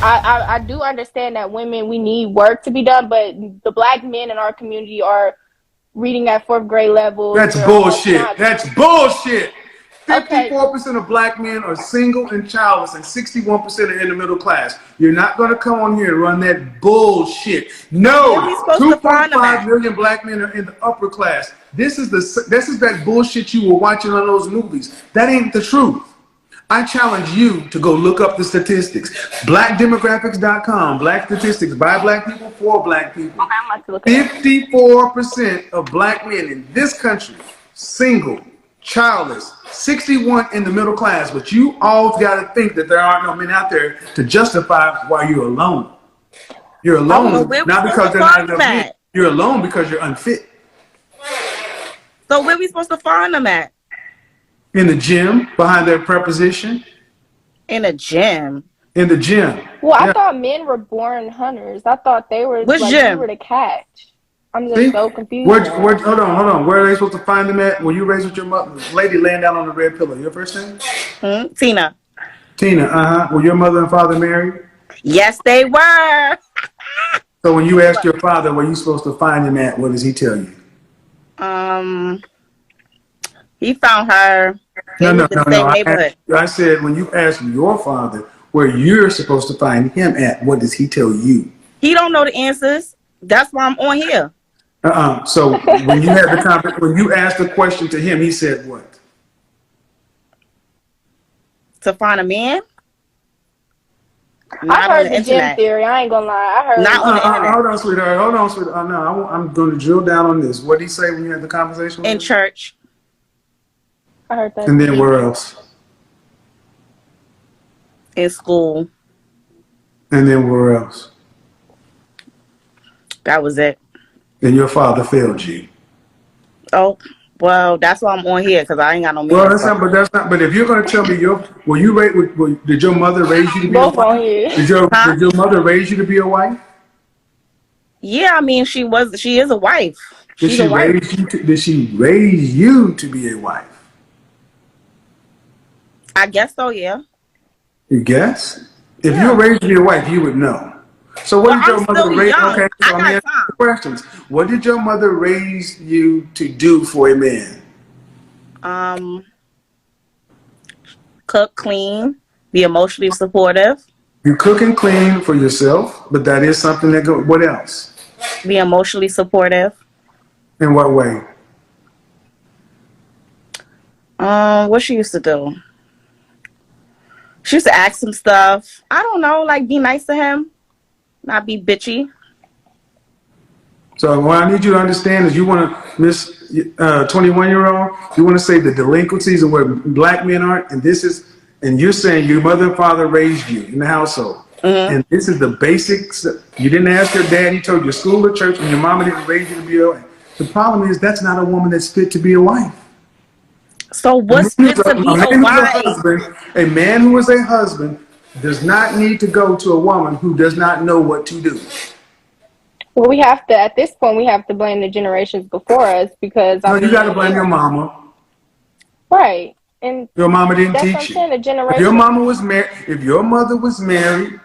I do understand that women, we need work to be done, but the black men in our community are reading at fourth grade levels. That's They're almost bullshit. not. That's bullshit. Okay, 54% of black men are single and childless, and 61% are in the middle class. You're not going to come on here and run that bullshit. Where No, we supposed to find them 2.5 at? million black men are in the upper class. This is that bullshit you were watching on those movies. That ain't the truth. I challenge you to go look up the statistics. Blackdemographics.com, black statistics by black people for black people. I'm about to look it up. 54% of black men in this country, single, childless, 61 in the middle class. But you all got to think that there aren't no men out there to justify why you're alone. You're So alone, where we not supposed because to there are not find them enough men. at? You're alone because you're unfit. So where we supposed to find them at? In the gym, behind their preposition. In a gym. In the gym. Well, I Yeah. thought men were born hunters. I thought they were Which like we gym? were to catch. I'm just See? so confused now. Hold on. Where are they supposed to find them at? Were you raised with your mother? Lady laying down on the red pillow. Your first name? Tina. Tina, Were your mother and father married? Yes, they were. So when you asked your father where you supposed to find him at, what does he tell you? He found her. They No, was no, in no, the no. same neighborhood. I said when you asked your father where you're supposed to find him at, what does he tell you? He don't know the answers. That's why I'm on here. So when you had when you asked the question to him, he said what? To find a man. I Not on heard the the gym internet. theory. I ain't gonna lie. I heard. Not on the internet. Hold on, sweetheart. No, I'm going to drill down on this. What did he say when you had the conversation with In him? church. I heard that. And then where else? In school. And then where else? That was it. And your father failed you. Oh, well, that's why I'm on here, because I ain't got no man. Well, that's not. But if you're going to tell me did your mother raise you to be a Both on wife? here. Did your mother raise you to be a wife? Yeah, I mean, she is a wife. Did she raise you to be a wife? I guess so, yeah. You guess? If Yeah. you were raised to be a wife, you would know. So what did your mother raise? Okay, so let me ask you questions. What did your mother raise you to do for a man? Cook, clean, be emotionally supportive. You cook and clean for yourself, but that is something that go. What else? Be emotionally supportive. In what way? What she used to do? She used to ask him stuff. I don't know, like be nice to him, not be bitchy. So what I need you to understand is you want to, Miss 21-year-old, you want to say the delinquencies and where black men are, and you're saying your mother and father raised you in the household. Mm-hmm. And this is the basics. You didn't ask your dad, he told you school or church, and your mama didn't raise you to be a wife. The problem is that's not a woman that's fit to be a wife. So what's fit to be a wife? A man who is a husband does not need to go to a woman who does not know what to do. Well, we have to, at this point, we have to blame the generations before us because No, you got to blame your mama. Right. And your mama didn't that's teach what I'm you. saying, the generation. If your mama was married, if your mother was married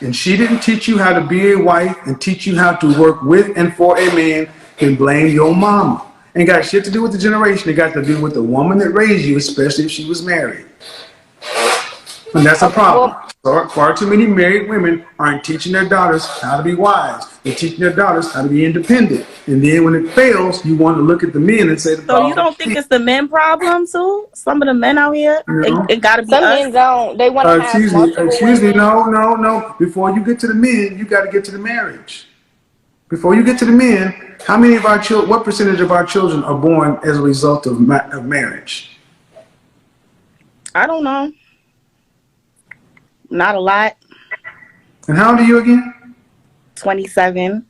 and she didn't teach you how to be a wife and teach you how to work with and for a man, then blame your mama. Ain't got shit to do with the generation. It got to do with the woman that raised you, especially if she was married. And that's a problem. Far too many married women aren't teaching their daughters how to be wise. They're teaching their daughters how to be independent. And then when it fails, you want to look at the men and say the problem. So you don't think it's the men problem too? Some of the men out here, it got to be some us. men don't. They want to have excuse me. No. Before you get to the men, you got to get to the marriage. Before you get to the men, how many of our children? What percentage of our children are born as a result of marriage? I don't know. Not a lot. And how old are you again? 27.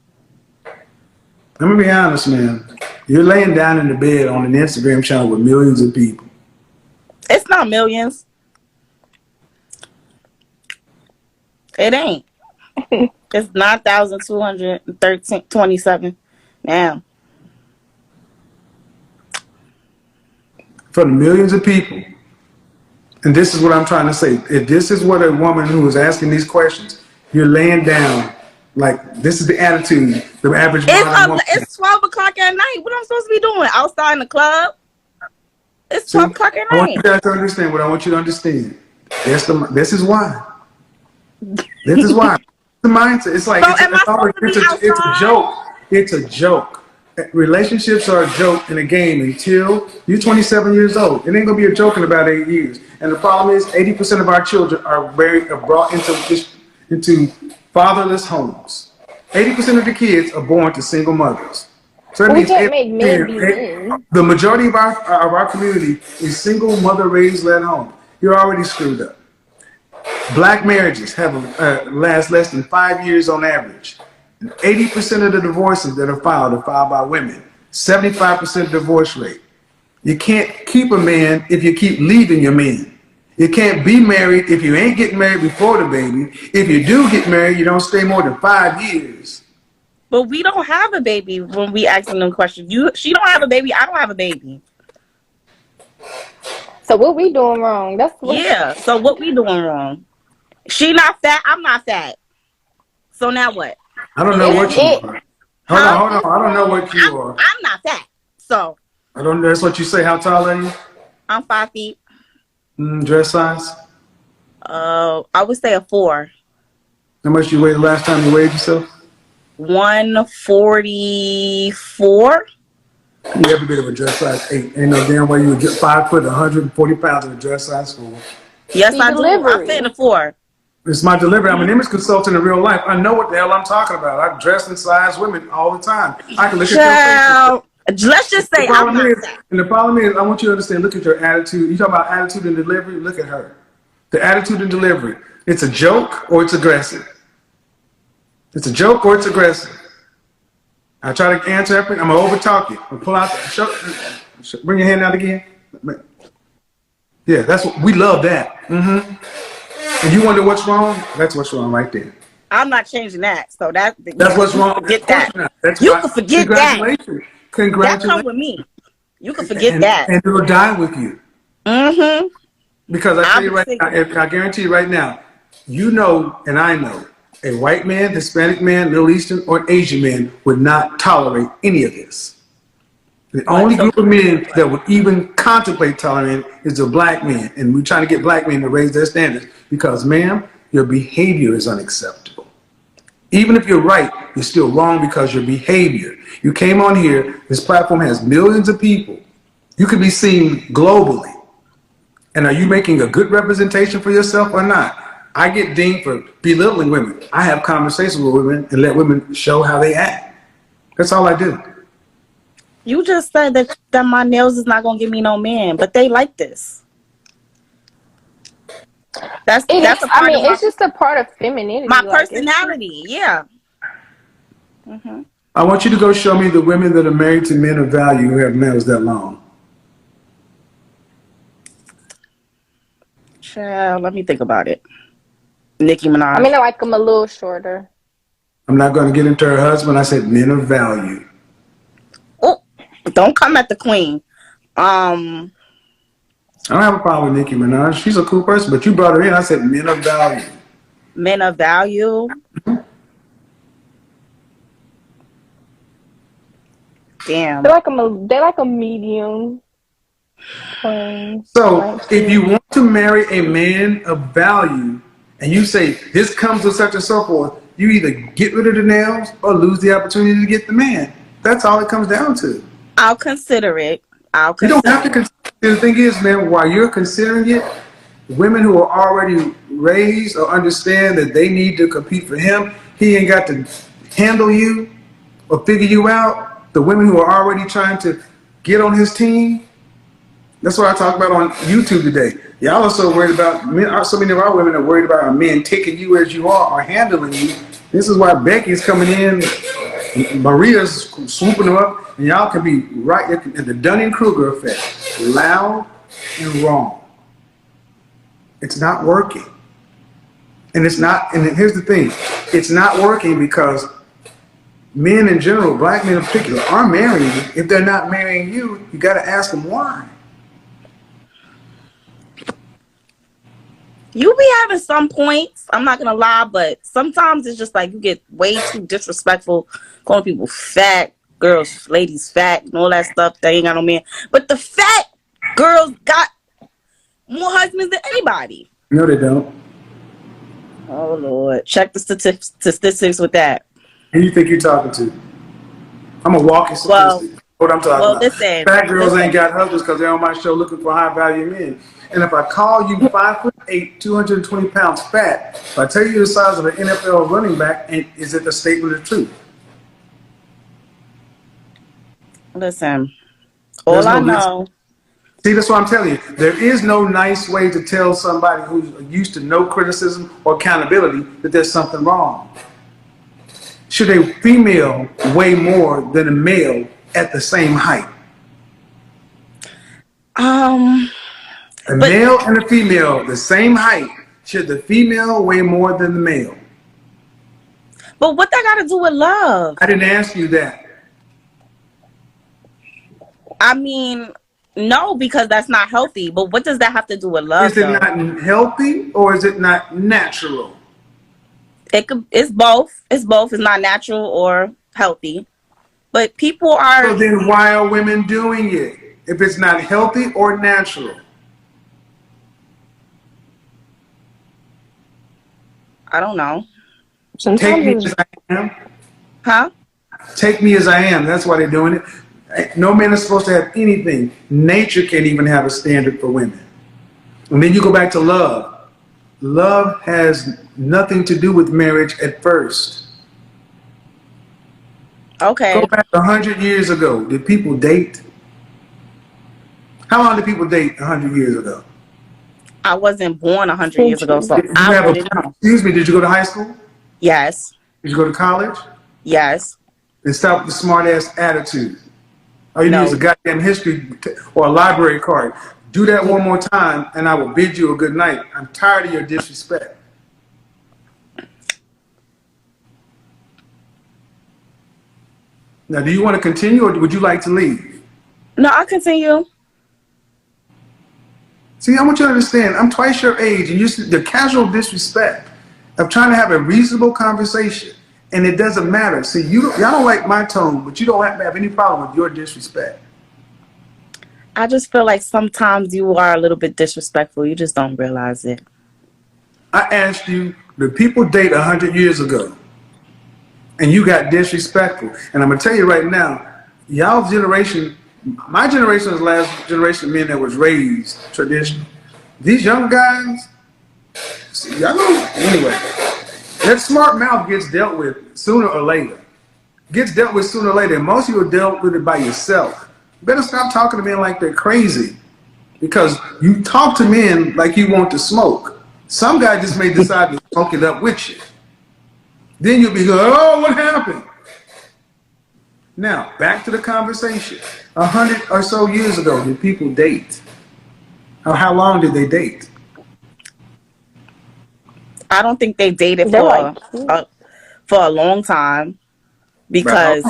Let me be honest, man. You're laying down in the bed on an Instagram channel with millions of people. It's not millions. It ain't. It's 9,227 now. For the millions of people, And this is what I'm trying to say. If this is what a woman who is asking these questions, you're laying down like this is the attitude the average modern woman. It's 12 o'clock at night. What am I supposed to be doing? Outside in the club? It's 12 o'clock at I want you night. guys to understand what I want you to understand. This is why. This is why. The mindset. It's like So am I supposed to be it's a outside? joke. It's a joke. Relationships are a joke in a game until you're 27 years old. It ain't gonna be a joke in about 8 years. And the problem is, 80% of our children are brought into fatherless homes. 80% of the kids are born to single mothers. So that We means can't make men be men. the majority of our community is single mother raised led home. You're already screwed up. Black marriages have last less than 5 years on average. 80% of the divorces that are filed by women. 75% divorce rate. You can't keep a man if you keep leaving your man. You can't be married if you ain't getting married before the baby. If you do get married, you don't stay more than 5 years. But we don't have a baby when we asking them questions. She don't have a baby. I don't have a baby. So what we doing wrong? That's what. Yeah. So what we doing wrong? She not fat. I'm not fat. So now what? I don't know what you are. Hold on. I don't know what you are. I'm not fat. So I don't know. That's what you say. How tall are you? I'm 5 feet. Dress size? I would say a 4. How much you weighed the last time you weighed yourself? 144. You every bit of a dress size 8. Ain't no damn way you would get 5 foot, 140 pounds in a dress size 4. Yes, I do. I fit in a 4. It's my delivery. I'm an image consultant in real life. I know what the hell I'm talking about. I dress and size women all the time. I can look at your face. Let's just say I'm not fat. And the problem is, I want you to understand, look at your attitude. You talk about attitude and delivery, look at her. The attitude and delivery. It's a joke or it's aggressive. It's a joke or it's aggressive. I try to answer everything. I'm going to over-talk you. I'm going to pull out, bring your hand out again. Yeah, that's what, we love that. Mm-hmm. And you wonder what's wrong? That's what's wrong right there. I'm not changing that. So that's what's wrong. Forget that. You can forget that. Congratulations. That come with me. You can forget that. And it'll die with you. Mm-hmm. Because I tell you right now, I guarantee you right now, you know and I know, a white man, Hispanic man, Middle Eastern, or an Asian man would not tolerate any of this. The only group of men that would even contemplate tolerating it is a black man. And we're trying to get black men to raise their standards because, ma'am, your behavior is unacceptable. Even if you're right, you're still wrong because your behavior. You came on here, this platform has millions of people. You could be seen globally. And are you making a good representation for yourself or not? I get dinged for belittling women. I have conversations with women and let women show how they act. That's all I do. You just said that my nails is not gonna give me no man, but they like this. That's a part it's just a part of femininity. My personality, yeah. Mm-hmm. I want you to go show me the women that are married to men of value who have nails that long. Child, let me think about it. Nicki Minaj. I mean, I like them a little shorter. I'm not going to get into her husband. I said men of value. Oh, don't come at the queen. I don't have a problem with Nicki Minaj. She's a cool person, but you brought her in. I said men of value. Men of value. Damn. They like a medium. So if you want to marry a man of value and you say this comes with such and so forth, you either get rid of the nails or lose the opportunity to get the man. That's all it comes down to. I'll consider it. You don't have to consider. The thing is, man, while you're considering it, women who are already raised or understand that they need to compete for him, he ain't got to handle you or figure you out. The women who are already trying to get on his team, that's what I talk about on YouTube today. Y'all are so worried about men. So many of our women are worried about a man taking you as you are or handling you. This is why Becky's coming in, Maria's swooping them up, and y'all can be right at the Dunning-Kruger effect. Loud and wrong. It's not working. And it's not, and here's the thing, it's not working because men in general, black men in particular, are marrying you. If they're not marrying you, you got to ask them why. You be having some points. I'm not gonna lie, but sometimes it's just like you get way too disrespectful, calling people fat, girls, ladies fat, and all that stuff. They ain't got no man. But the fat girls got more husbands than anybody. No, they don't. Oh Lord, check the statistics with that. Who you think you're talking to? I'm a walking statistic. What I'm talking about. Listen, Fat girls ain't got husbands because they're on my show looking for high value men. And if I call you 5'8", 220 pounds fat, if I tell you the size of an NFL running back, and is it a statement of truth? Listen, all I know. See, that's what I'm telling you. There is no nice way to tell somebody who's used to no criticism or accountability that there's something wrong. Should a female weigh more than a male at the same height? A male and a female, the same height. Should the female weigh more than the male? But what that got to do with love? I didn't ask you that. I mean, no, because that's not healthy. But what does that have to do with love? Is it not healthy or is it not natural? It's both. It's both. It's not natural or healthy. But people are. So then why are women doing it? If it's not healthy or natural? I don't know. Take me as I am. Huh? Take me as I am. That's why they're doing it. No man is supposed to have anything. Nature can't even have a standard for women. And then you go back to love. Love has nothing to do with marriage at first. Okay. Go back 100 years ago. Did people date? How long did people date 100 years ago? I wasn't born 100 years ago, so I wouldn't know. Excuse me, did you go to high school? Yes. Did you go to college? Yes. And stop with the smart ass attitude. All you need is a goddamn history or a library card. Do that one more time and I will bid you a good night. I'm tired of your disrespect. Now, do you want to continue or would you like to leave? No, I'll continue. See, I want you to understand, I'm twice your age, and the casual disrespect of trying to have a reasonable conversation, and it doesn't matter. See, y'all don't like my tone, but you don't have to have any problem with your disrespect. I just feel like sometimes you are a little bit disrespectful. You just don't realize it. I asked you, did people date 100 years ago? And you got disrespectful. And I'm going to tell you right now, y'all's generation, my generation was the last generation of men that was raised traditional. These young guys, see, y'all know, anyway, that smart mouth gets dealt with sooner or later. Gets dealt with sooner or later. And most of you are dealt with it by yourself. You better stop talking to men like they're crazy. Because you talk to men like you want to smoke. Some guy just may decide to smoke it up with you. Then you'll be going, oh, what happened? Now, back to the conversation. 100 or so years ago, did people date? How long did they date? I don't think they dated for a long time because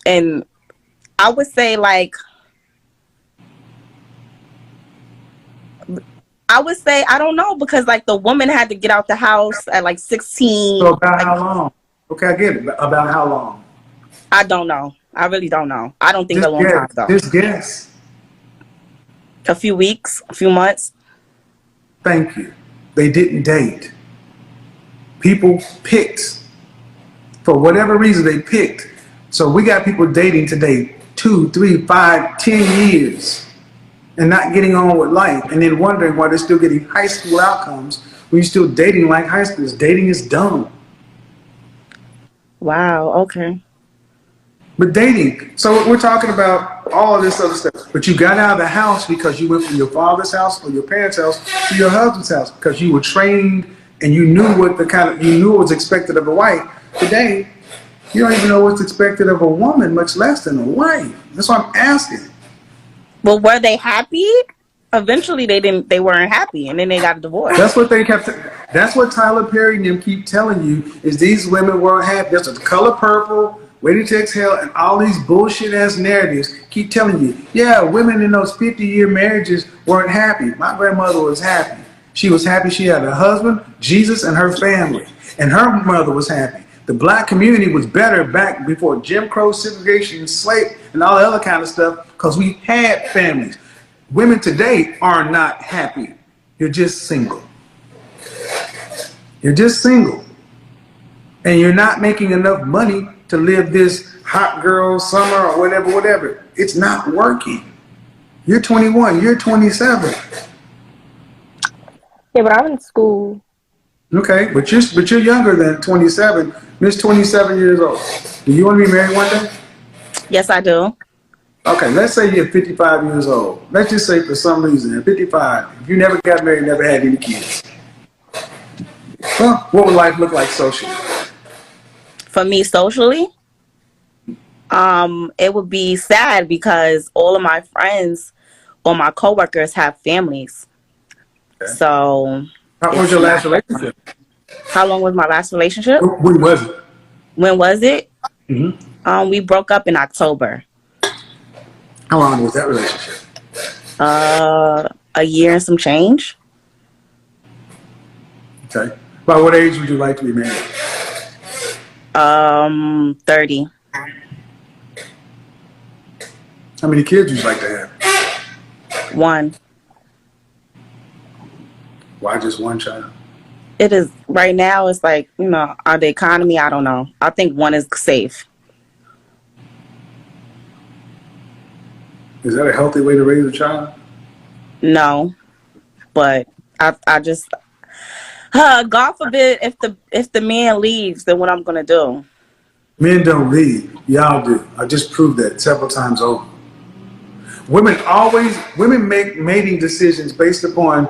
and I would say like I don't know because like the woman had to get out the house at like 16. So about how long? Okay, I get it. About how long? I don't know. I really don't know. I don't think a long time though. Just guess. A few weeks, a few months. Thank you. They didn't date. People picked. For whatever reason, they picked. So we got people dating today 2, 3, 5, 10 years and not getting on with life and then wondering why they're still getting high school outcomes when you're still dating like high schoolers. Dating is dumb. Wow, okay. But dating, so we're talking about all of this other stuff. But you got out of the house because you went from your father's house or your parents' house to your husband's house because you were trained and you knew what you knew what was expected of a wife. Today, you don't even know what's expected of a woman, much less than a wife. That's what I'm asking. Well, were they happy? Eventually, they weren't happy, and then they got a divorce. That's what they kept. That's what Tyler Perry and them keep telling you is these women weren't happy. There's a color purple. waiting to exhale, and all these bullshit ass narratives keep telling you, yeah, women in those 50-year marriages weren't happy. My grandmother was happy. She was happy she had a husband, Jesus, and her family. And her mother was happy. The black community was better back before Jim Crow, segregation, slave, and all the other kind of stuff because we had families. Women today are not happy. You're just single. You're just single. And you're not making enough money to live this hot girl summer or whatever. It's not working. You're 21. You're 27. Yeah, but I'm in school. Okay, but you're younger than 27. Miss 27 years old. Do you want to be married one day? Yes, I do. Okay, let's say you're 55 years old. Let's just say for some reason, at 55, if you never got married, never had any kids. Well, what would life look like socially? For me, socially, it would be sad because all of my friends or my coworkers have families. Okay. So, How was your last relationship? how long was my last relationship? When was it? When was it? Mm-hmm. We broke up in October. How long was that relationship? A year and some change. Okay. By what age would you like to be married? 30. How many kids would you like to have? 1. Why just one child? It is right now. It's like, the economy. I don't know. I think 1 is safe. Is that a healthy way to raise a child? No, but I just God forbid if the man leaves, then what I'm gonna do? Men don't leave. Y'all do. I just proved that several times over. Women make mating decisions based upon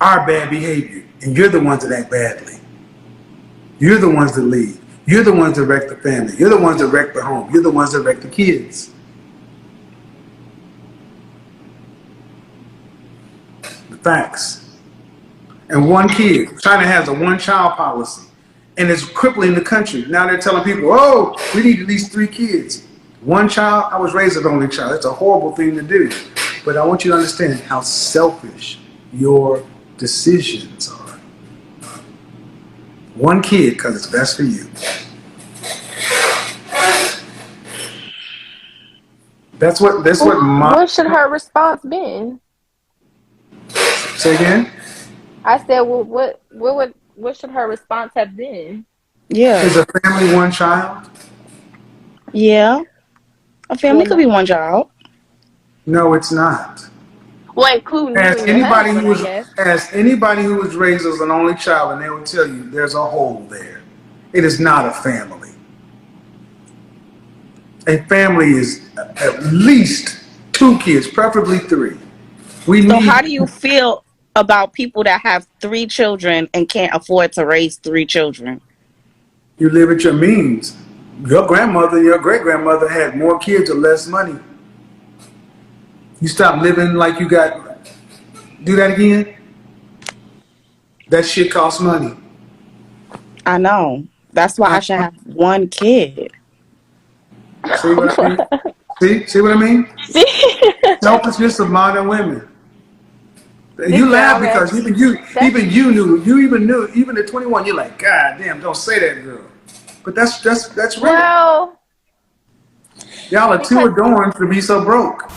our bad behavior, and you're the ones that act badly. You're the ones that leave. You're the ones that wreck the family. You're the ones that wreck the home. You're the ones that wreck the kids. The facts. And one kid. China has a one-child policy, and it's crippling the country. Now they're telling people, oh, we need at least 3 kids. One child, I was raised an only child. It's a horrible thing to do. But I want you to understand how selfish your decisions are. One kid, because it's best for you. That's what What should her response been? Say again? I said, well, what should her response have been? Yeah. Is a family one child? Yeah. A family could be one child. No, it's not. Well, including Ask you and your anybody husband, who was I guess. ask anybody who was raised as an only child, and they will tell you there's a hole there. It is not a family. A family is at least 2 kids, preferably 3. So how do you feel about people that have 3 children and can't afford to raise 3 children? You live at your means. Your grandmother, your great-grandmother had more kids or less money. You stop living like you got... Do that again? That shit costs money. I know. That's why I should have 1 kid. See what I mean? See what I mean? Selfishness of modern women. You laugh because even you knew, even at 21, you're like, God damn, don't say that, girl. But that's real. Well, Y'all are too adorned to be so broke.